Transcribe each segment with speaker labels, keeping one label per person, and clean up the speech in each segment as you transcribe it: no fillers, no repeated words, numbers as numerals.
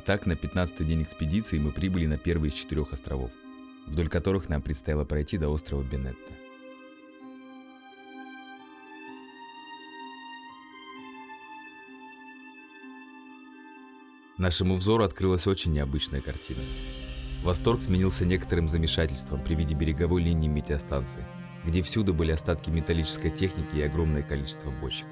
Speaker 1: Итак, на 15-й день экспедиции мы прибыли на первый из 4 островов, вдоль которых нам предстояло пройти до острова Бенетта. Нашему взору открылась очень необычная картина. Восторг сменился некоторым замешательством при виде береговой линии метеостанции, где всюду были остатки металлической техники и огромное количество бочек.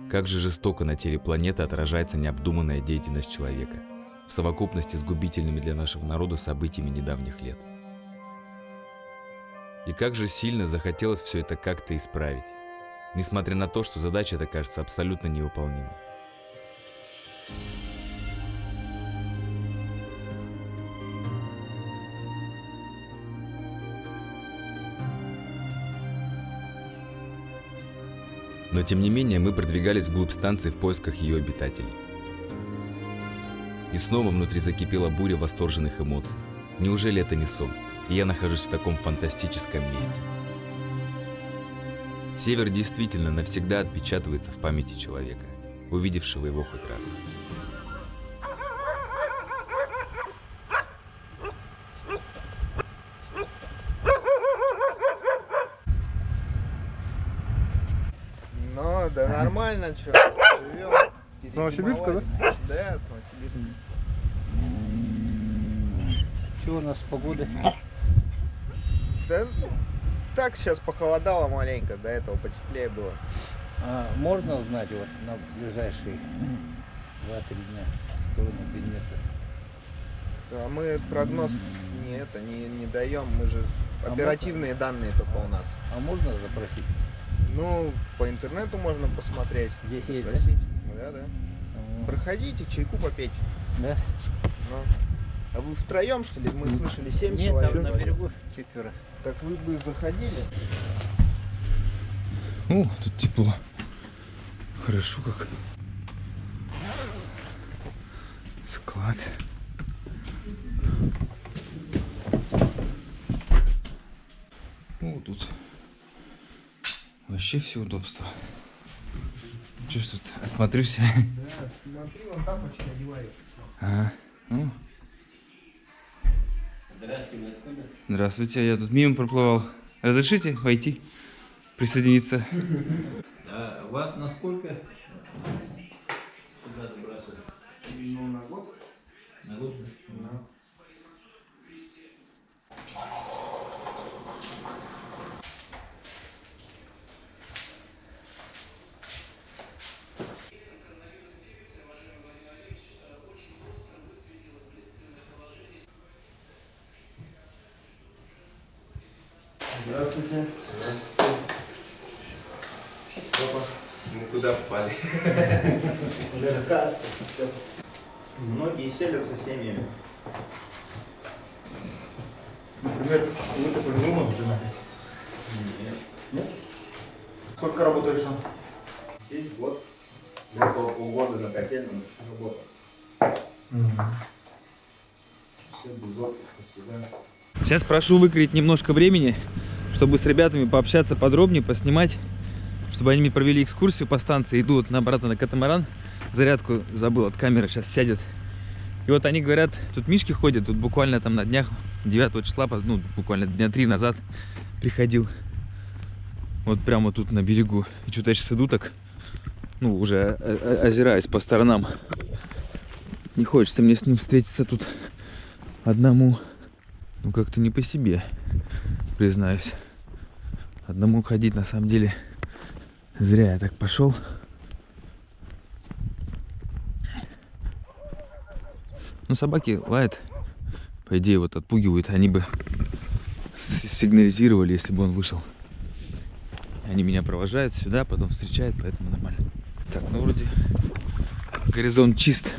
Speaker 1: Как же жестоко на теле планеты отражается необдуманная деятельность человека, в совокупности с губительными для нашего народа событиями недавних лет. И как же сильно захотелось все это как-то исправить, несмотря на то, что задача эта кажется абсолютно невыполнимой. Но тем не менее мы продвигались вглубь станции в поисках ее обитателей. И снова внутри закипела буря восторженных эмоций. Неужели это не сон? И я нахожусь в таком фантастическом месте. Север действительно навсегда отпечатывается в памяти человека, увидевшего его хоть раз.
Speaker 2: Ну, да нормально, что, живем.
Speaker 3: С Новосибирска, да?
Speaker 2: Да, с Новосибирска.
Speaker 4: Что у нас с погодой?
Speaker 2: Да, так сейчас похолодало маленько, до этого потеплее было.
Speaker 4: А можно узнать вот на ближайшие 2-3 дня в сторону Бенетта?
Speaker 2: А мы прогноз не даем, мы же оперативные данные только у нас.
Speaker 4: А можно запросить?
Speaker 2: Ну, по интернету можно посмотреть.
Speaker 4: Здесь есть, да?
Speaker 2: запросить. Да. Проходите, чайку попейте.
Speaker 4: Да?
Speaker 2: Ну. А вы втроем, что ли? Мы слышали 7
Speaker 4: Нет,
Speaker 2: человек.
Speaker 4: там на берегу 4.
Speaker 2: Так вы бы заходили.
Speaker 1: О, тут тепло. Хорошо как. Склад. О, тут вообще все удобство. Че ж тут, осмотрюсь?
Speaker 2: Да, смотри, вон тапочки одевают.
Speaker 1: Ага. Ну.
Speaker 4: Здравствуйте, вы откуда?
Speaker 1: Здравствуйте, я тут мимо проплывал. Разрешите войти, присоединиться?
Speaker 4: А вас насколько сюда забрасывают?
Speaker 2: Ну, на год.
Speaker 4: На год?
Speaker 2: Да. Здравствуйте. Здравствуйте. Опа.
Speaker 5: Мы куда попали?
Speaker 2: Сказка. Многие селятся семьями.
Speaker 3: Например, вы такой дома жена? Нет? Сколько работаешь там?
Speaker 2: Здесь год. Я около полгода на котельном работал. Все без отпуска сюда.
Speaker 1: Сейчас прошу выкроить немножко времени, чтобы с ребятами пообщаться подробнее, поснимать, чтобы они мне провели экскурсию по станции. Иду вот обратно на катамаран, зарядку забыл от камеры, сейчас сядет. И вот они говорят, тут мишки ходят, тут буквально там на днях 9 числа, ну буквально дня 3 назад приходил. Вот прямо тут на берегу. И что-то я сейчас иду так, ну уже озираюсь по сторонам. Не хочется мне с ним встретиться тут одному. Ну как-то не по себе, признаюсь. Одному ходить на самом деле зря я так пошел. Ну собаки лают, по идее вот отпугивают, они бы сигнализировали, если бы он вышел. Они меня провожают сюда, потом встречают, поэтому нормально. Так, ну вроде горизонт чист.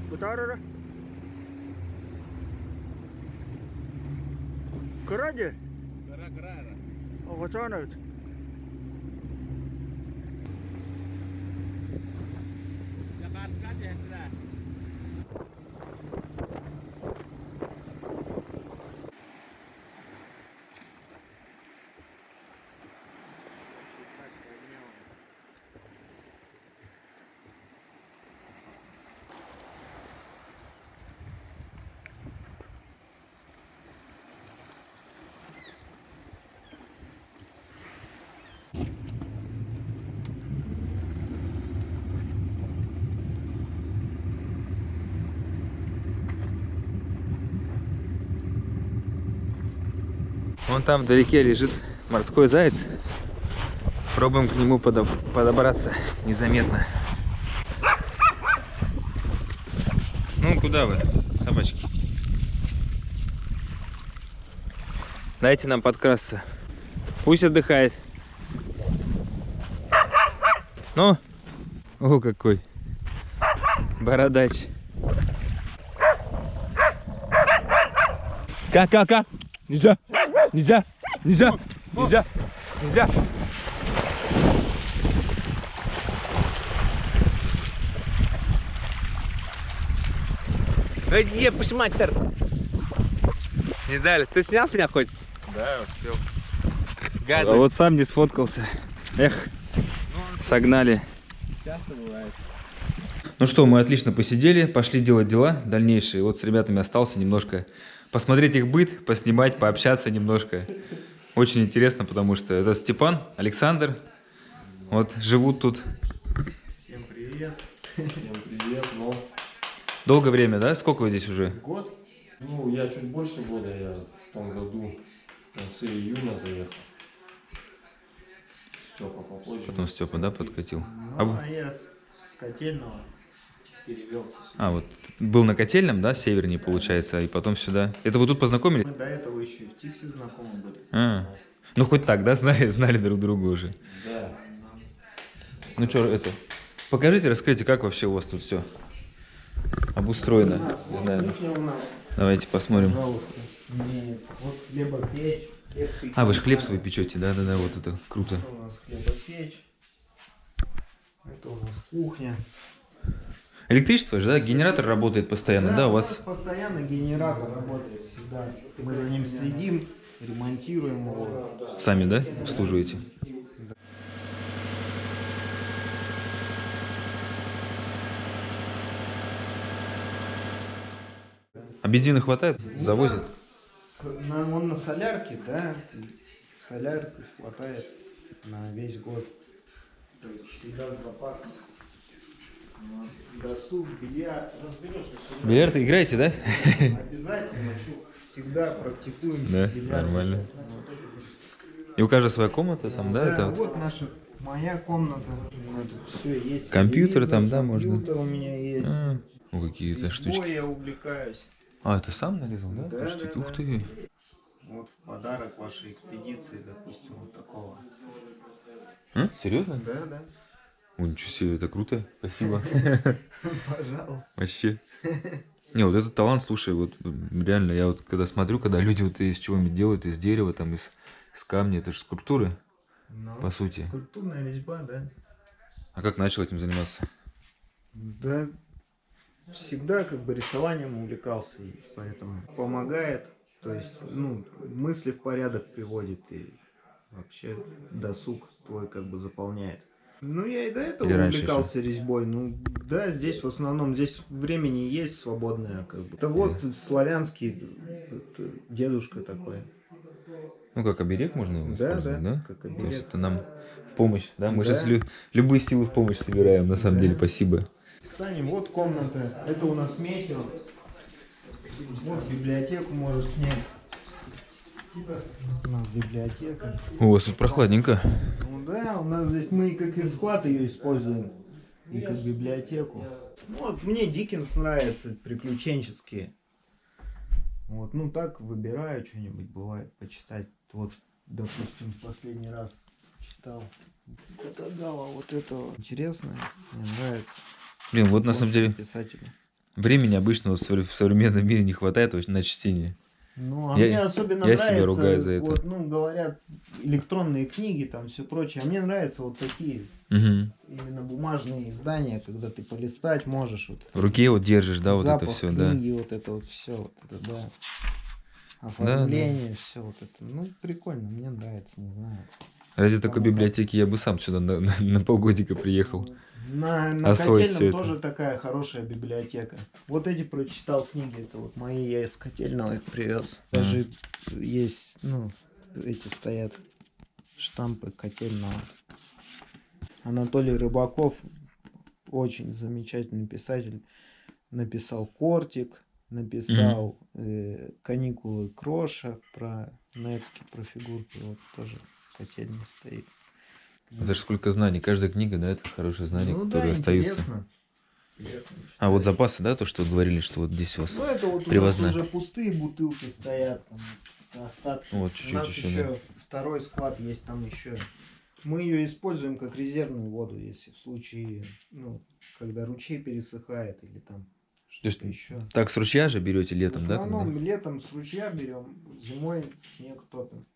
Speaker 3: Кутарара? Кыраде?
Speaker 4: Кара.
Speaker 3: Овачанают.
Speaker 4: Jakarta
Speaker 1: Вон там вдалеке лежит морской заяц. Пробуем к нему подобраться незаметно. Ну, куда вы, собачки? Дайте нам подкрасться. Пусть отдыхает. Ну, о, какой бородач. Как? Нельзя! Где пошмать-то? Не дали. Ты снял меня хоть?
Speaker 2: Да, успел.
Speaker 1: А вот сам не сфоткался. Эх, согнали.
Speaker 2: Часто бывает.
Speaker 1: Ну что, мы отлично посидели, пошли делать дела дальнейшие. Вот с ребятами остался немножко посмотреть их быт, поснимать, пообщаться немножко. Очень интересно, потому что это Степан, Александр. Вот живут тут.
Speaker 2: Всем привет.
Speaker 5: Всем привет, ну,
Speaker 1: Долгое время, да? Сколько вы здесь уже?
Speaker 2: Год?
Speaker 5: ну, я чуть больше года, я в том году в конце июня заехал. Степа попозже.
Speaker 1: Потом Степа, да, подкатил?
Speaker 2: Ну, а я с Котельного перевелся сюда.
Speaker 1: А, вот был на Котельном, да, севернее, получается, и потом сюда. Это вы тут познакомились?
Speaker 2: Мы до этого еще и в Тиксе знакомы были.
Speaker 1: А, ну хоть так, да, знали друг друга уже.
Speaker 5: Да.
Speaker 1: Ну что, это, покажите, расскажите, как вообще у вас тут все обустроено. Не знаю.
Speaker 2: У нас,
Speaker 1: Давайте посмотрим.
Speaker 2: пожалуйста, имеет вот хлебопечь.
Speaker 1: А, вы же хлеб свой печете, да, вот это круто.
Speaker 2: Это у нас хлебопечь. Это у нас кухня.
Speaker 1: Электричество же, да? Генератор работает постоянно, да, у вас?
Speaker 2: Постоянно генератор работает всегда. Мы за ним следим, ремонтируем его.
Speaker 1: Сами, да, обслуживаете? А бензина хватает? Завозят?
Speaker 2: Он на солярке, да? Солярки хватает на весь год. То есть всегда запас. У нас досуг, бильярд.
Speaker 1: Бильярд играете, да?
Speaker 2: Обязательно. Всегда практикуем.
Speaker 1: Да,
Speaker 2: бильярд.
Speaker 1: нормально. И у каждого своя комната там, да?
Speaker 2: Да,
Speaker 1: Это вот
Speaker 2: вот наша моя комната. У меня тут все есть.
Speaker 1: компьютер
Speaker 2: Телевизор,
Speaker 1: там, да, можно?
Speaker 2: компьютер у меня есть.
Speaker 1: Ну, какие-то
Speaker 2: Резьбой
Speaker 1: штучки.
Speaker 2: я увлекаюсь.
Speaker 1: А, это сам нарезал, да?
Speaker 2: Да,
Speaker 1: Штуки?
Speaker 2: да,
Speaker 1: Ух
Speaker 2: да.
Speaker 1: ты.
Speaker 2: Вот в подарок вашей экспедиции, допустим, вот такого.
Speaker 1: А? Серьезно?
Speaker 2: Да, да.
Speaker 1: Ой, ничего себе, это круто. Спасибо.
Speaker 2: Пожалуйста.
Speaker 1: Вообще. Не, вот этот талант, слушай, вот реально, я вот когда смотрю, когда люди вот из чего-нибудь делают, из дерева, там, из камня, это же скульптуры,
Speaker 2: Ну,
Speaker 1: по сути.
Speaker 2: скульптурная резьба, да.
Speaker 1: А как начал этим заниматься?
Speaker 2: Да, всегда как бы рисованием увлекался, и поэтому помогает, то есть, ну, мысли в порядок приводит и вообще досуг твой как бы заполняет. Ну, я и до этого
Speaker 1: Или раньше
Speaker 2: увлекался резьбой, ну, да, здесь в основном, здесь времени есть свободное, как бы. Это вот славянский дедушка такой.
Speaker 1: Ну, как оберег можно его
Speaker 2: Да,
Speaker 1: использовать,
Speaker 2: да,
Speaker 1: да?
Speaker 2: как
Speaker 1: То есть
Speaker 2: оберег.
Speaker 1: это нам в помощь, да? Мы
Speaker 2: Да.
Speaker 1: сейчас любые силы в помощь собираем, на самом
Speaker 2: Да.
Speaker 1: деле, спасибо.
Speaker 2: Саня, вот комната, это у нас метео. Вот библиотеку можешь снять. У нас библиотека.
Speaker 1: У вас тут прохладненько.
Speaker 2: Ну да, у нас здесь мы как и склад ее используем, и как библиотеку. Ну, вот мне Диккенс нравится, приключенческие. Вот, ну так выбираю что-нибудь, бывает, почитать. Вот, допустим, последний раз читал Катагава, вот это интересное, мне нравится.
Speaker 1: Блин, вот на самом деле
Speaker 2: Писателя.
Speaker 1: времени обычно вот в современном мире не хватает очень на чтение.
Speaker 2: Ну, а
Speaker 1: Я-
Speaker 2: мне особенно
Speaker 1: я
Speaker 2: нравится,
Speaker 1: себя ругаю за это.
Speaker 2: вот, ну, говорят, электронные книги, там, все прочее. А мне нравятся вот такие,
Speaker 1: Угу.
Speaker 2: именно бумажные издания, когда ты полистать можешь. Вот,
Speaker 1: В руке вот держишь, да, вот это
Speaker 2: запах
Speaker 1: все, да.
Speaker 2: книги, вот это вот все, вот это, да. Оформление, все вот это. Ну, прикольно, мне нравится, не знаю.
Speaker 1: Ради такой библиотеки я бы сам сюда на полгодика приехал.
Speaker 2: На
Speaker 1: Освоить всё
Speaker 2: Котельном
Speaker 1: это.
Speaker 2: тоже такая хорошая библиотека. Вот эти прочитал книги, это вот мои, я из Котельного их привез. Даже есть, ну, эти стоят штампы Котельного. Анатолий Рыбаков, очень замечательный писатель, написал «Кортик», написал каникулы Кроша про Невский, про фигурки. Вот тоже котельня стоит.
Speaker 1: Это же сколько знаний. Каждая книга, да, это хорошее знание,
Speaker 2: Ну
Speaker 1: которые
Speaker 2: да,
Speaker 1: остаются.
Speaker 2: интересно. Интересно
Speaker 1: А вот
Speaker 2: читать.
Speaker 1: запасы, да, то, что вы говорили, что вот здесь у вас
Speaker 2: Ну это вот
Speaker 1: привозная.
Speaker 2: у нас уже пустые бутылки стоят, там, остатки.
Speaker 1: Вот,
Speaker 2: У
Speaker 1: чуть-чуть
Speaker 2: нас
Speaker 1: еще,
Speaker 2: еще
Speaker 1: да.
Speaker 2: второй склад есть там еще. Мы ее используем как резервную воду, если в случае, ну, когда ручей пересыхает или там
Speaker 1: есть
Speaker 2: что-то еще.
Speaker 1: Так с ручья же берете летом,
Speaker 2: В
Speaker 1: да?
Speaker 2: основном
Speaker 1: когда?
Speaker 2: летом с ручья берем, зимой снег топим.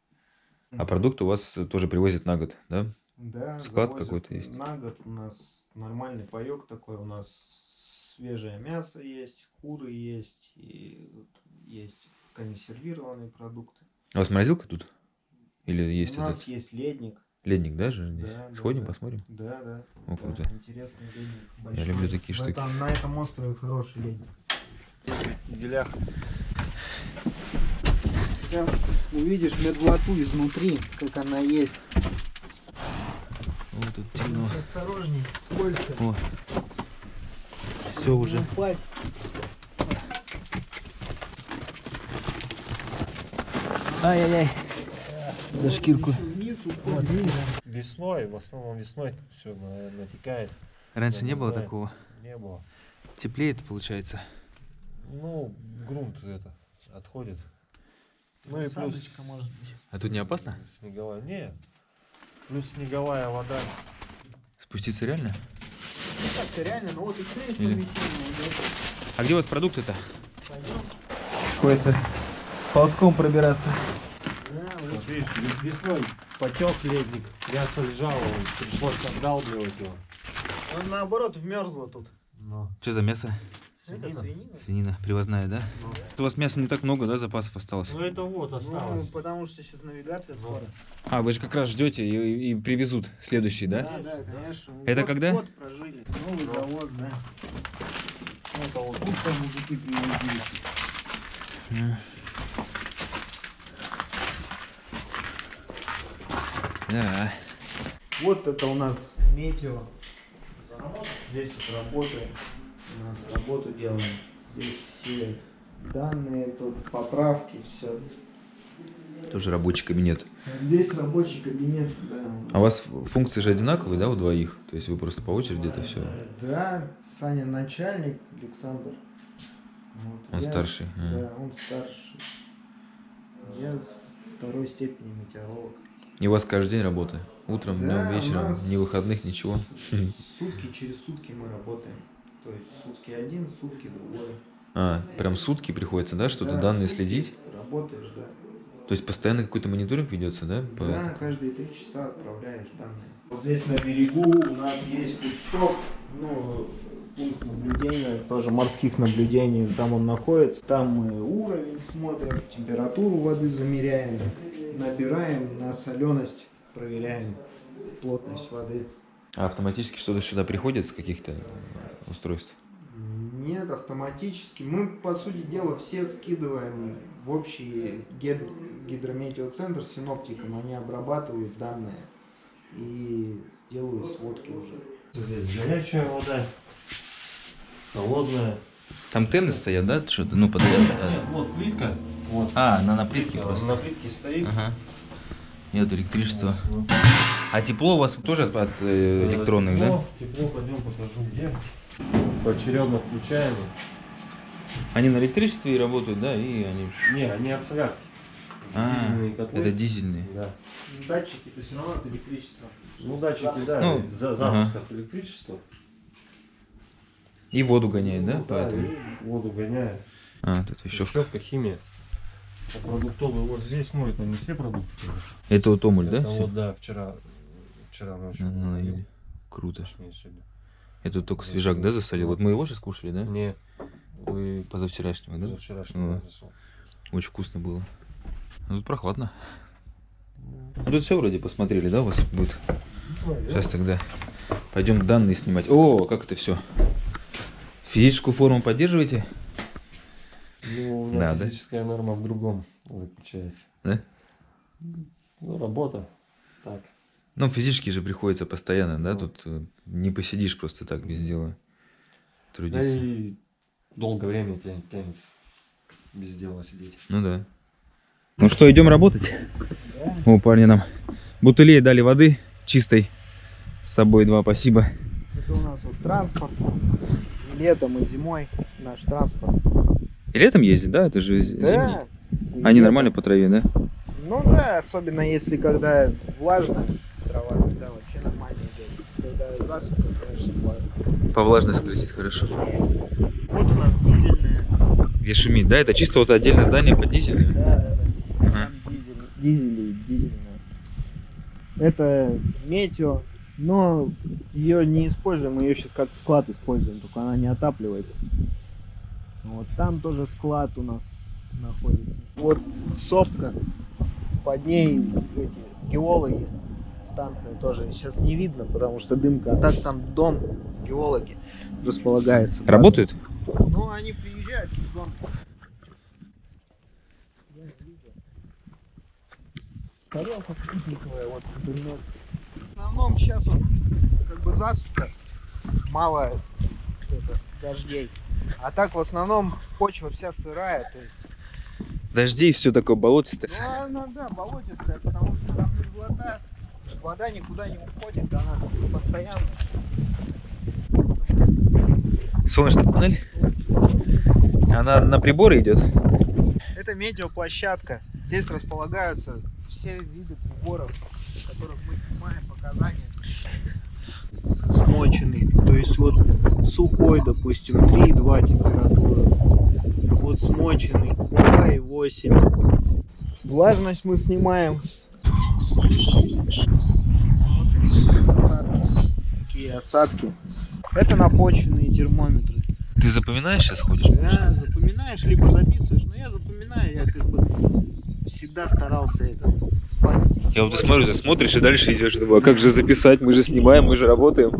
Speaker 1: А продукты у вас тоже привозят на год, да?
Speaker 2: Да,
Speaker 1: Склад
Speaker 2: завозят
Speaker 1: какой-то есть?
Speaker 2: на год у нас нормальный паёк такой, у нас свежее мясо есть, куры есть, и вот есть консервированные продукты.
Speaker 1: А у вас морозилка тут? Или есть
Speaker 2: У нас
Speaker 1: этот
Speaker 2: есть ледник.
Speaker 1: ледник, да, же здесь?
Speaker 2: Да, да,
Speaker 1: Сходим,
Speaker 2: да.
Speaker 1: посмотрим?
Speaker 2: Да, да.
Speaker 1: О, круто.
Speaker 2: Да, интересный ледник. Большой.
Speaker 1: люблю такие штуки.
Speaker 2: На этом острове хороший ледник. Сейчас увидишь мерзлоту изнутри, как она есть.
Speaker 1: Вот тут темно.
Speaker 2: Осторожней, скользко.
Speaker 1: О, все уже.
Speaker 2: Упасть.
Speaker 1: Ай-яй-яй. За шкирку.
Speaker 2: Вниз, упасть.
Speaker 5: Весной, в основном весной все натекает.
Speaker 1: Раньше не было
Speaker 5: знаю.
Speaker 1: такого.
Speaker 5: Не было.
Speaker 1: Теплее-то получается.
Speaker 5: Ну, грунт это отходит. Ну и плюс
Speaker 2: Садочка может быть.
Speaker 1: А тут не опасно?
Speaker 5: снеговая. Не. Плюс снеговая вода.
Speaker 1: Спуститься реально?
Speaker 2: Ну так-то реально, ну вот и есть
Speaker 1: Или-
Speaker 2: помещение.
Speaker 1: А где у вас продукты-то?
Speaker 2: Пойдем.
Speaker 1: Приходится ползком пробираться.
Speaker 2: Да, вот.
Speaker 5: Вот видишь, весной потек ледник. Мясо лежало, пришлось отдалбливать его.
Speaker 2: Он наоборот вмерзло тут.
Speaker 5: Но.
Speaker 1: Что за мясо?
Speaker 2: Это свинина.
Speaker 1: Свинина привозная, да? У вас мяса не так много, да, запасов осталось?
Speaker 5: Ну это вот
Speaker 2: Ну,
Speaker 5: осталось.
Speaker 2: потому что сейчас навигация скоро.
Speaker 1: А, вы же как раз ждете и привезут следующий, да?
Speaker 2: Да, конечно.
Speaker 1: Это
Speaker 2: Год-
Speaker 1: когда?
Speaker 2: Год прожили. Новый завод, да.
Speaker 5: Ну, это вот.
Speaker 2: Тут там мужики привезли.
Speaker 1: Да.
Speaker 2: Вот это у нас метео. Здесь вот работаем. У нас работу делаем. Здесь все данные, тут поправки, все.
Speaker 1: Тоже рабочий кабинет.
Speaker 2: Здесь рабочий кабинет, да.
Speaker 1: А у вас функции же одинаковые, да, у двоих? То есть вы просто по очереди это все?
Speaker 2: Да, Саня начальник, Александр. Вот,
Speaker 1: Он старший, а.
Speaker 2: Да, он старший. Я второй степени метеоролог.
Speaker 1: И у вас каждый день работа? Утром,
Speaker 2: Да,
Speaker 1: днем,
Speaker 2: у
Speaker 1: вечером,
Speaker 2: нас
Speaker 1: ни выходных, ничего?
Speaker 2: Сутки через сутки мы работаем. То есть сутки один, сутки другой.
Speaker 1: А, прям сутки приходится, да, что-то
Speaker 2: Да,
Speaker 1: данные
Speaker 2: сутки
Speaker 1: следить?
Speaker 2: Работаешь, да.
Speaker 1: То есть постоянно какой-то мониторинг ведется, да?
Speaker 2: Да, каждые 3 часа отправляешь данные. Вот здесь на берегу у нас есть пучок, ну, пункт наблюдения, тоже морских наблюдений, там он находится. Там мы уровень смотрим, температуру воды замеряем, набираем на соленость, проверяем плотность воды.
Speaker 1: А автоматически что-то сюда приходит с каких-то устройств?
Speaker 2: Нет, автоматически. Мы, по сути дела, все скидываем в общий гидрометеоцентр с синоптиком. Они обрабатывают данные и делают сводки уже.
Speaker 5: Здесь горячая вода, холодная.
Speaker 1: Там тены стоят, да, что-то? Ну, подали.
Speaker 5: Нет, вот плитка. Вот.
Speaker 1: А, она на плитке
Speaker 5: Плитка,
Speaker 1: просто.
Speaker 5: на плитке стоит.
Speaker 1: Ага. Нет электричества.
Speaker 5: Вот.
Speaker 1: А тепло у вас тоже от электронных, да?
Speaker 5: Тепло, пойдем покажу где. Поочередно включаем.
Speaker 1: Они на электричестве и работают, да? И они...
Speaker 5: Не, они от солярки.
Speaker 1: А,
Speaker 5: Дизельные котлы.
Speaker 1: это дизельные.
Speaker 5: Да.
Speaker 2: Датчики-то все равно от электричества.
Speaker 5: Ну, датчики, да,
Speaker 1: Ну,
Speaker 5: запуск
Speaker 1: ага.
Speaker 5: от электричества.
Speaker 1: И воду гоняет, да?
Speaker 5: Ну,
Speaker 1: Поэтому.
Speaker 5: и воду гоняет.
Speaker 1: А, тут еще.
Speaker 5: Щетка, химия. А продуктовый вот здесь, ну, это не все продукты, конечно.
Speaker 1: Это вот омуль, да?
Speaker 5: Это
Speaker 1: всё?
Speaker 5: вот, да, вчера ночью.
Speaker 1: Наловили. Круто.
Speaker 5: Точнее, сегодня.
Speaker 1: Это только свежак, да, засолил? Вот мы его сейчас кушали, да?
Speaker 5: Не, вы
Speaker 1: Позавчерашнего, да?
Speaker 5: позавчерашнего.
Speaker 1: Очень вкусно было. Ну, тут прохладно. Ну, тут все вроде посмотрели, да, у вас будет? Сейчас тогда пойдем данные снимать. О, как это все? Физическую форму поддерживаете?
Speaker 5: Ну, у меня
Speaker 1: Да, да?
Speaker 5: физическая норма в другом заключается.
Speaker 1: Да?
Speaker 5: Ну, работа. Так.
Speaker 1: Ну, физически же приходится постоянно, да? Тут не посидишь просто так без дела.
Speaker 5: Да
Speaker 1: Трудиться.
Speaker 5: и долгое время тянется. без дела сидеть.
Speaker 1: Ну да. Ну что, идем работать? О, парни нам бутылей дали воды чистой. С собой 2, спасибо.
Speaker 2: Это у нас вот транспорт. И летом, и зимой наш транспорт.
Speaker 1: И летом ездит, да? Это же зимний.
Speaker 2: Да. И
Speaker 1: Они
Speaker 2: летом.
Speaker 1: нормально по траве, да?
Speaker 2: Ну да, особенно если когда влажно, трава тогда вообще нормально идет. Когда засуха, конечно,
Speaker 1: По влажности летит хорошо.
Speaker 2: Вот у нас дизельная.
Speaker 1: Где шумит, да? Это чисто вот отдельное здание под дизель?
Speaker 2: Да.
Speaker 1: Ага.
Speaker 2: Там дизельная. Это метео, но ее не используем, мы ее сейчас как склад используем, только она не отапливается. Вот там тоже склад у нас находится. Вот сопка, под ней эти геологи, станция тоже сейчас не видно, потому что дымка, а так там дом, геологи располагается.
Speaker 1: Работают?
Speaker 2: Ну, они приезжают в зону. Я видел. Тарелка спутниковая, вот дымной. В основном сейчас вот как бы засуха, мало дождей. А так в основном почва вся сырая, то есть.
Speaker 1: Дожди и все такое болотистое.
Speaker 2: Ну она, да, болотистая, потому что там мерзлота, вода никуда не уходит, она постоянно.
Speaker 1: Солнечная панель? Она на приборы идет?
Speaker 2: Это метеоплощадка. Здесь располагаются все виды приборов, которых мы снимаем показания. Смоченный, то есть вот сухой, допустим, 3,2 температура. Вот смоченный 2,8. Влажность мы снимаем. Такие осадки. Это напочвенные термометры.
Speaker 1: Ты запоминаешь сейчас ходишь?
Speaker 2: Да, запоминаешь, либо записываешь. Но я запоминаю, я как бы всегда старался это память.
Speaker 1: Я вот смотрю, ты смотришь и дальше идешь. Думаю, а как же записать? Мы же снимаем, мы же работаем.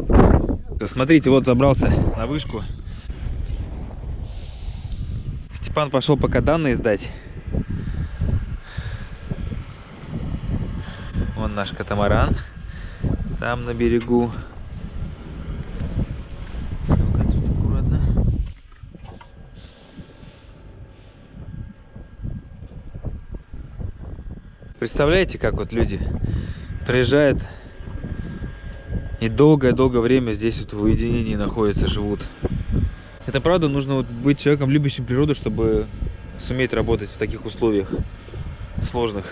Speaker 1: Смотрите, вот забрался на вышку. Степан пошел пока данные сдать. Вон наш катамаран. Там на берегу. Ну-ка, тут аккуратно. Представляете, как вот люди приезжают и долгое-долгое время здесь вот в уединении находятся, живут. Это правда, нужно вот быть человеком, любящим природу, чтобы суметь работать в таких условиях сложных,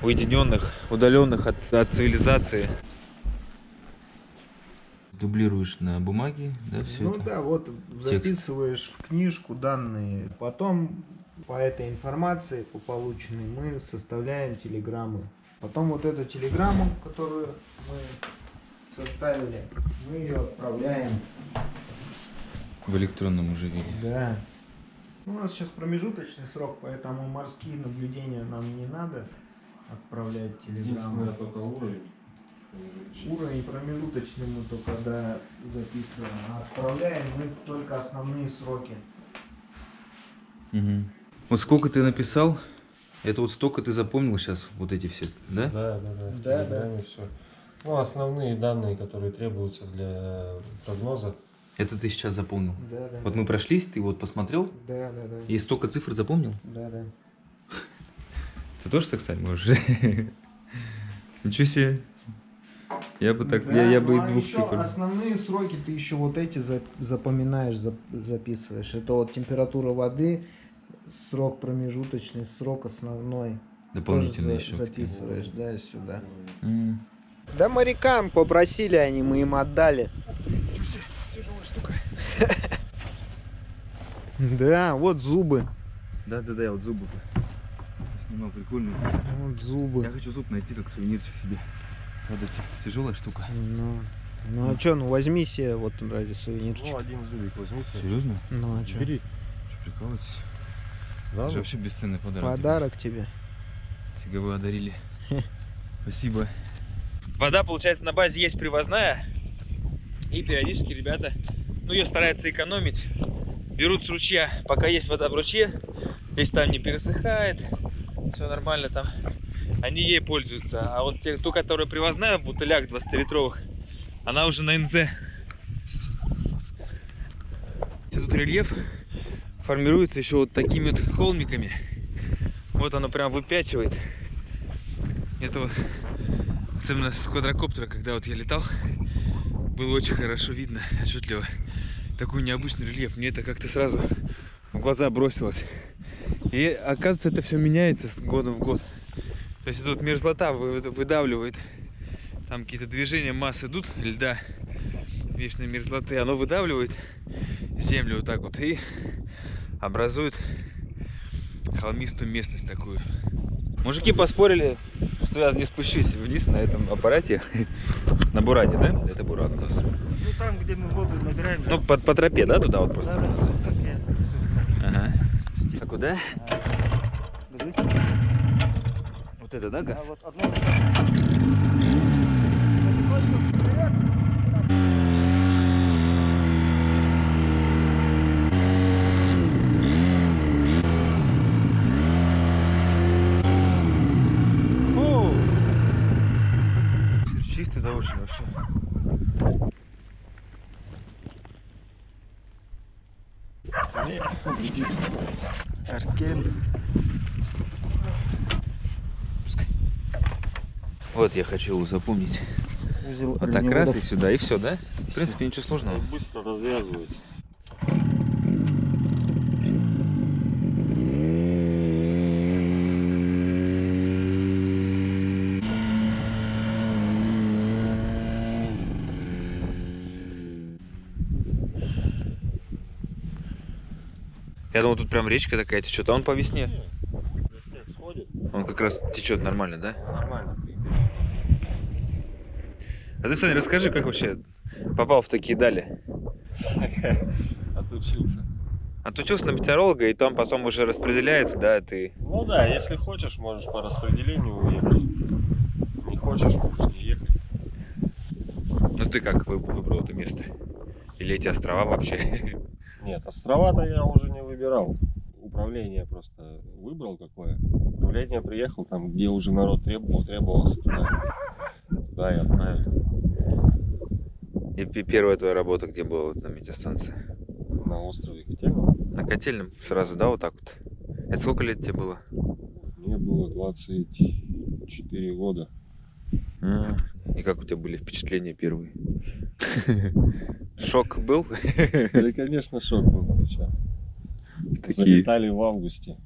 Speaker 1: уединенных, удаленных от цивилизации. Дублируешь на бумаге, да, все
Speaker 2: Ну
Speaker 1: это?
Speaker 2: да, вот записываешь в книжку данные. Потом по этой информации, по полученной, мы составляем телеграммы. Потом вот эту телеграмму, которую мы составили, мы ее отправляем.
Speaker 1: В электронном уже виде.
Speaker 2: Да. У нас сейчас промежуточный срок, поэтому морские наблюдения нам не надо отправлять
Speaker 5: Единственное,
Speaker 2: телеграммы.
Speaker 5: только уровень.
Speaker 2: Уровень промежуточный мы только записываем, а отправляем мы только основные сроки.
Speaker 1: Угу. Вот сколько ты написал, это вот столько ты запомнил сейчас, вот эти все, да?
Speaker 5: Да.
Speaker 2: Да.
Speaker 5: Все. Ну, основные данные, которые требуются для прогноза.
Speaker 1: Это ты сейчас запомнил.
Speaker 2: Да.
Speaker 1: Вот мы прошлись, ты вот посмотрел,
Speaker 2: Да.
Speaker 1: и столько цифр запомнил?
Speaker 2: Да.
Speaker 1: Ты тоже так стать можешь? Ничего себе. Я бы так,
Speaker 2: Да,
Speaker 1: я бы
Speaker 2: ну,
Speaker 1: и
Speaker 2: а
Speaker 1: двух
Speaker 2: еще
Speaker 1: цифр.
Speaker 2: основные сроки ты еще вот эти запоминаешь, записываешь. Это вот температура воды, срок промежуточный, срок основной.
Speaker 1: Дополнительно
Speaker 2: Тоже
Speaker 1: еще.
Speaker 2: записываешь, да, сюда.
Speaker 1: М.
Speaker 2: Да морякам попросили они, мы им отдали.
Speaker 1: Тяжелая штука.
Speaker 2: Да, вот зубы.
Speaker 1: Да, я вот зубы снимал, прикольно.
Speaker 2: Вот
Speaker 1: Я
Speaker 2: зубы.
Speaker 1: хочу зуб найти, как сувенирчик себе. Вот эти. Тяжелая штука.
Speaker 2: Ну а что, ну возьми себе вот ради сувенирчик.
Speaker 5: Ну, один зубик возьмите.
Speaker 1: Серьезно?
Speaker 2: Ну а что?
Speaker 5: Бери.
Speaker 1: Что, прикалываетесь?
Speaker 5: Да,
Speaker 1: Это же вообще бесценный подарок.
Speaker 2: Подарок тебе.
Speaker 1: Фига вы одарили. Спасибо. Вода, получается, на базе есть привозная. И периодически ребята, ну, ее стараются экономить. Берут с ручья, пока есть вода в ручье. Если там не пересыхает, все нормально там. Они ей пользуются. А вот ту, которая привозная в бутылях 20-литровых, она уже на НЗ. Тут рельеф. формируется еще вот такими вот холмиками. Вот оно прям выпячивает. Это вот, особенно с квадрокоптера, когда вот я летал, было очень хорошо видно, отчетливо, такой необычный рельеф. Мне это как-то сразу в глаза бросилось. И оказывается, это все меняется с года в год. То есть тут мерзлота выдавливает, там какие-то движения масс идут, льда, вечной мерзлоты, оно выдавливает землю вот так вот и образует холмистую местность такую. Мужики поспорили, что я не спущусь вниз на этом аппарате, на Бураде, да? Это Бурат у нас.
Speaker 3: Ну там, где мы воду набираем.
Speaker 1: Ну, по тропе, да, туда вот просто?
Speaker 3: Да, так я.
Speaker 1: Ага. А куда? Вот это, да, газ?
Speaker 3: А вот одно.
Speaker 1: Чистый, да, очень вообще.
Speaker 3: Аркен.
Speaker 1: Вот я хочу его запомнить.
Speaker 3: Узел
Speaker 1: Вот так раз и сюда, и все, да? В принципе, ничего сложного.
Speaker 5: Быстро развязывается.
Speaker 1: Я думал, тут прям речка такая течет, а он по весне.
Speaker 5: Снег сходит,
Speaker 1: Он как раз течет нормально, да?
Speaker 5: нормально.
Speaker 1: А ты, Саня, расскажи, как вообще попал в такие дали?
Speaker 5: Отучился.
Speaker 1: Отучился на метеоролога, и там потом уже распределяется, да, ты...
Speaker 5: Ну да, если хочешь, можешь по распределению уехать. Не хочешь, можешь не ехать.
Speaker 1: Ну ты как выбрал это место? Или эти острова вообще?
Speaker 5: Нет, острова-то я уже не выбирал. Управление просто выбрал какое. Управление приехал, там где уже народ требовался, туда и отправили.
Speaker 1: И первая твоя работа где была вот на метеостанции?
Speaker 5: На острове Котельном.
Speaker 1: На Котельном сразу, да, вот так вот? Это сколько лет тебе было?
Speaker 5: Мне было 24 года.
Speaker 1: И как у тебя были впечатления первые? Шок был?
Speaker 5: Да, конечно, шок был. Ты чё?
Speaker 1: Такие.
Speaker 5: Залетали в августе.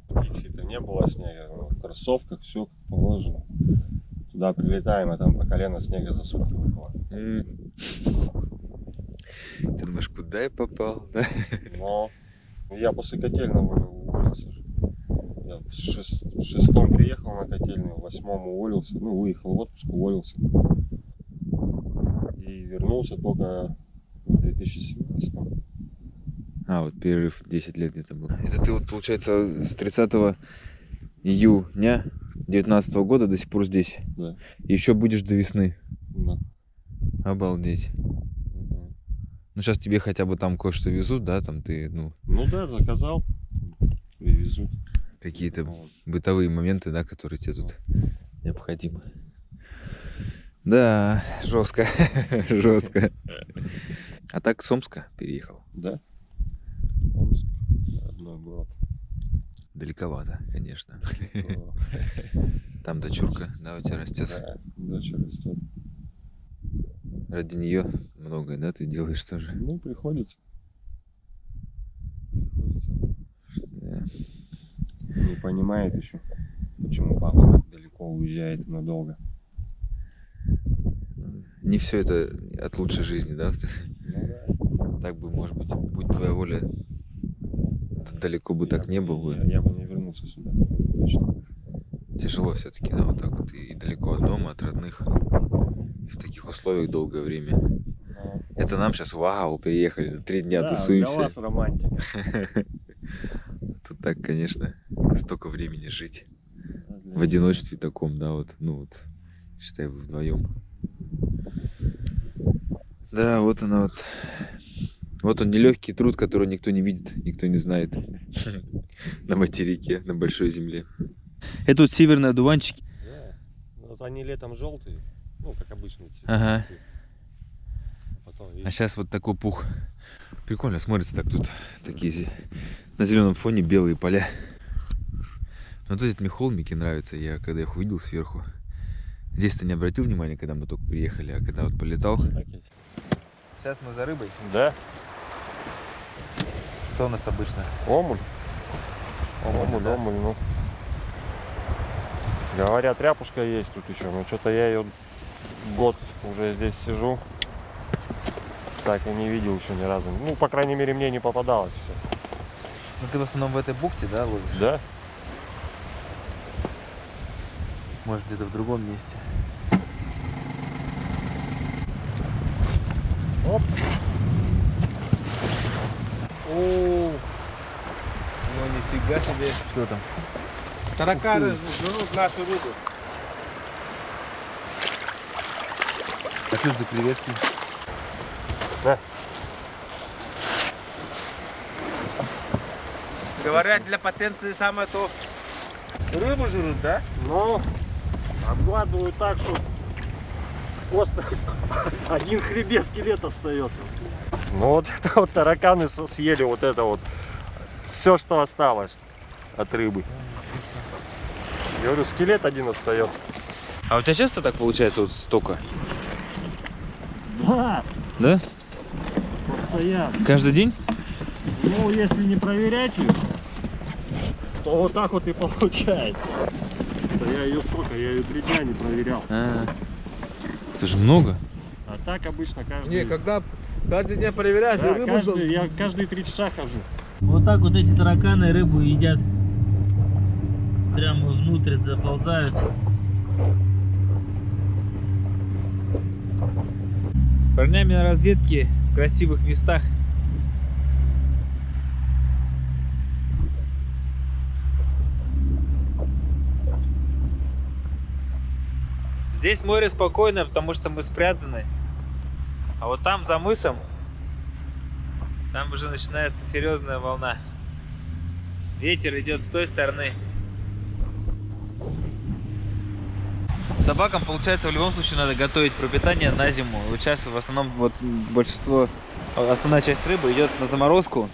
Speaker 5: Фикси-то не было снега. В кроссовках все как положено. Туда прилетаем, а там по колено снега за сутки выпало.
Speaker 1: Ты думаешь, куда я попал? Да?
Speaker 5: Но я после Котельного уволился же. Я в шестом приехал на Котельную, в 8-м уволился. Ну, выехал в отпуск, уволился. И вернулся только в 2017-м.
Speaker 1: А, вот перерыв 10 лет где-то был. Это ты вот, получается, с 30 июня 2019 года до сих пор здесь?
Speaker 5: Да.
Speaker 1: И еще будешь до весны?
Speaker 5: Да.
Speaker 1: Обалдеть.
Speaker 5: Мгм.
Speaker 1: Ну, сейчас тебе хотя бы там кое-что везут, да? Там ты, ну,
Speaker 5: Ну да, заказал. Привезут.
Speaker 1: какие-то
Speaker 5: Вот.
Speaker 1: бытовые моменты, да, которые тебе тут необходимы. Да, жестко, жестко. А так с Омска переехал?
Speaker 5: Да. Омск. Родной город.
Speaker 1: Далековато, конечно.
Speaker 5: О,
Speaker 1: Там дочурка, да, у тебя растет.
Speaker 5: Да, дочь растет.
Speaker 1: Ради нее многое, да, ты делаешь тоже.
Speaker 5: Ну, приходится. Приходится.
Speaker 1: Да.
Speaker 5: Не понимает еще, почему папа так далеко уезжает надолго.
Speaker 1: Не все это от лучшей жизни, да?
Speaker 5: Ну да.
Speaker 1: Так бы, может быть, будь твоя воля, далеко бы так не было бы.
Speaker 5: Я бы не вернулся сюда. Точно.
Speaker 1: Тяжело все-таки, да, вот так вот и далеко от дома, от родных, и в таких условиях долгое время.
Speaker 5: Но,
Speaker 1: Это нам сейчас, вау, переехали, 3 дня
Speaker 5: да,
Speaker 1: тусуемся.
Speaker 5: для вас романтика.
Speaker 1: Тут так, конечно, столько времени жить
Speaker 5: А для
Speaker 1: в одиночестве таком, да, вот, ну вот, считай, вы вдвоем. Да, вот она вот. Вот он, нелегкий труд, который никто не видит, никто не знает. На материке, на большой земле. Это вот северные одуванчики.
Speaker 5: Да. Вот они летом желтые, ну как обычные цветы.
Speaker 1: Ага.
Speaker 5: Потом,
Speaker 1: А
Speaker 5: видишь,
Speaker 1: сейчас вот такой пух Прикольно смотрится так тут. Такие на зеленом фоне белые поля. Но вот эти мне холмики нравятся. Я когда их увидел сверху. Здесь-то не обратил внимания, когда мы только приехали, а когда вот полетал. Сейчас мы за рыбой.
Speaker 5: Да?
Speaker 1: Что у нас обычно?
Speaker 5: Омуль. Омуль,
Speaker 1: да.
Speaker 5: омуль, ну. Говорят, ряпушка есть тут еще, но что-то я ее год уже здесь сижу. Так и не видел еще ни разу. Ну, по крайней мере, мне не попадалось все.
Speaker 1: Ну ты в основном в этой бухте, да, ловишь?
Speaker 5: Да?
Speaker 1: Может где-то в другом месте.
Speaker 5: Оп.
Speaker 1: О, ну нифига себе. Что там?
Speaker 5: Тараканы жрут нашу рыбу.
Speaker 1: А что за креветки?
Speaker 5: Да.
Speaker 1: Говорят, для потенции самое то. Рыбу жрут, да?
Speaker 5: Ну, обгладывают так, что просто один хребет скелет остается. Ну вот это вот тараканы съели вот это вот. Все, что осталось от рыбы. Я говорю, скелет один остается.
Speaker 1: А у тебя часто так получается вот столько?
Speaker 5: Да,
Speaker 1: Да?
Speaker 5: постоянно.
Speaker 1: Каждый день?
Speaker 5: Ну, если не проверять ее, то вот так вот и получается. Что я ее сколько? Я ее 3 дня не проверял.
Speaker 1: Это же много.
Speaker 5: А так обычно каждый...
Speaker 1: когда каждый день проверяешь,
Speaker 5: Да, я каждые 3 часа хожу.
Speaker 3: Вот так вот эти тараканы рыбу едят. Прямо внутрь заползают.
Speaker 1: С парнями на разведке в красивых местах. Здесь море спокойное, потому что мы спрятаны. А вот там за мысом, там уже начинается серьезная волна. Ветер идет с той стороны. Собакам, получается, в любом случае надо готовить пропитание на зиму. Вот сейчас в основном вот большинство, основная часть рыбы идет на заморозку.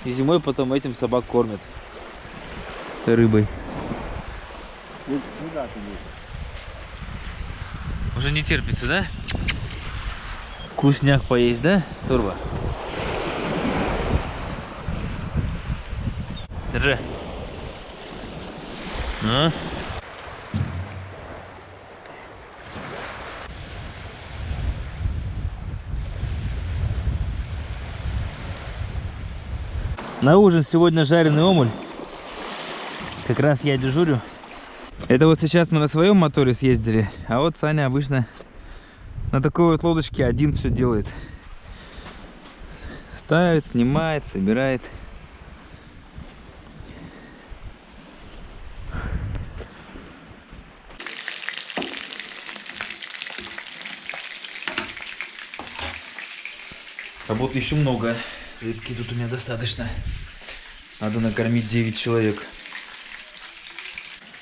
Speaker 1: И зимой потом этим собак кормят. Рыбой.
Speaker 5: Куда ты едешь?
Speaker 1: Уже не терпится, да? Вкусняк поесть, да, Турбо? Держи. Ну. На ужин сегодня жареный омуль. Как раз я дежурю. Это вот сейчас мы на своем моторе съездили, а вот Саня обычно на такой вот лодочке один все делает. Ставит, снимает, собирает. Работы еще много. Рыбки тут у меня достаточно. Надо накормить 9 человек.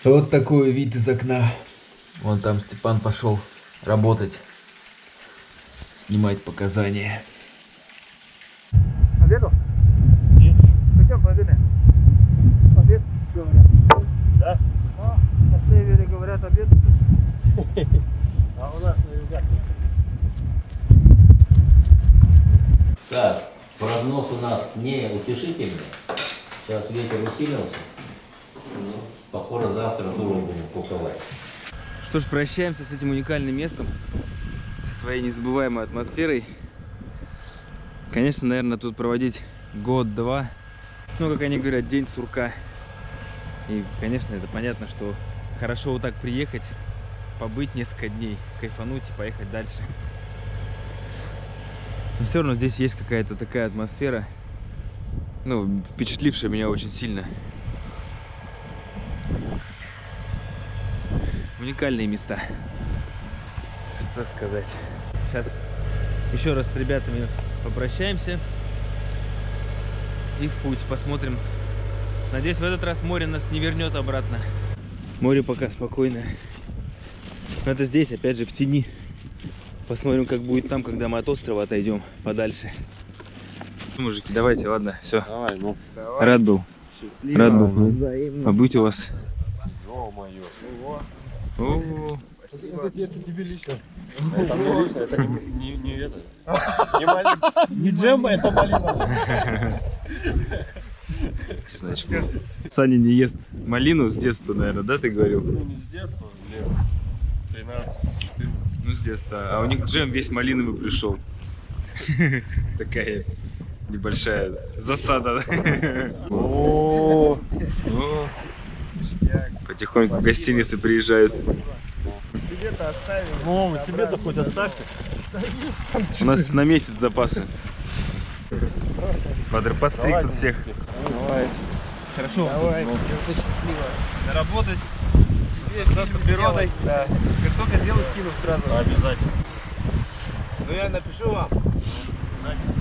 Speaker 1: Вот такой вид из окна. Вон там Степан пошел работать. Снимать показания.
Speaker 3: Обеду?
Speaker 5: Нет.
Speaker 3: Пойдем по обеду. Обед, говорят.
Speaker 5: Да?
Speaker 3: А, на севере говорят обед.
Speaker 5: А у нас на югах нет.
Speaker 6: Так, прогноз у нас не утешительный. Сейчас ветер усилился. Похоже, завтра тоже будем куковать.
Speaker 1: Что ж, прощаемся с этим уникальным местом, со своей незабываемой атмосферой. Конечно, наверное, тут проводить год-два. Ну, как они говорят, день сурка. И, конечно, это понятно, что хорошо вот так приехать, побыть несколько дней, кайфануть и поехать дальше. Но все равно здесь есть какая-то такая атмосфера, ну, впечатлившая меня очень сильно. Уникальные места. Что сказать. Сейчас еще раз с ребятами попрощаемся и в путь. Посмотрим. Надеюсь, в этот раз море нас не вернет обратно. Море пока спокойное. Но это здесь, опять же, в тени. Посмотрим, как будет там, когда мы от острова отойдем подальше. Мужики, давайте, ладно, все.
Speaker 5: Давай, ну.
Speaker 1: Рад был.
Speaker 2: Счастливо.
Speaker 1: Рад был
Speaker 2: Взаимно.
Speaker 1: побыть у вас.
Speaker 5: Ё-моё.
Speaker 1: О,
Speaker 3: Это тебе лично.
Speaker 5: Это мне лично, это не это. Не малина. Не джем, это малина.
Speaker 1: значит, Саня не ест малину с детства, наверное, да, ты говорил?
Speaker 5: Ну не с детства, лет с 13-14.
Speaker 1: Ну, с детства. А у них джем весь малиновый пришел. Такая небольшая засада.
Speaker 5: О,
Speaker 1: Потихоньку в гостинице приезжают.
Speaker 2: Себе-то оставим.
Speaker 5: ну вы себе-то хоть оставьте.
Speaker 1: У нас на месяц запасы. Падр, подстриг
Speaker 5: Давай,
Speaker 1: тут всех.
Speaker 5: Давай.
Speaker 1: Хорошо.
Speaker 2: Давай, ты счастливо.
Speaker 1: Работать. Завтра природой. Да. Как только сделаю, скину сразу.
Speaker 5: Обязательно.
Speaker 1: Ну я напишу вам.
Speaker 5: Обязательно.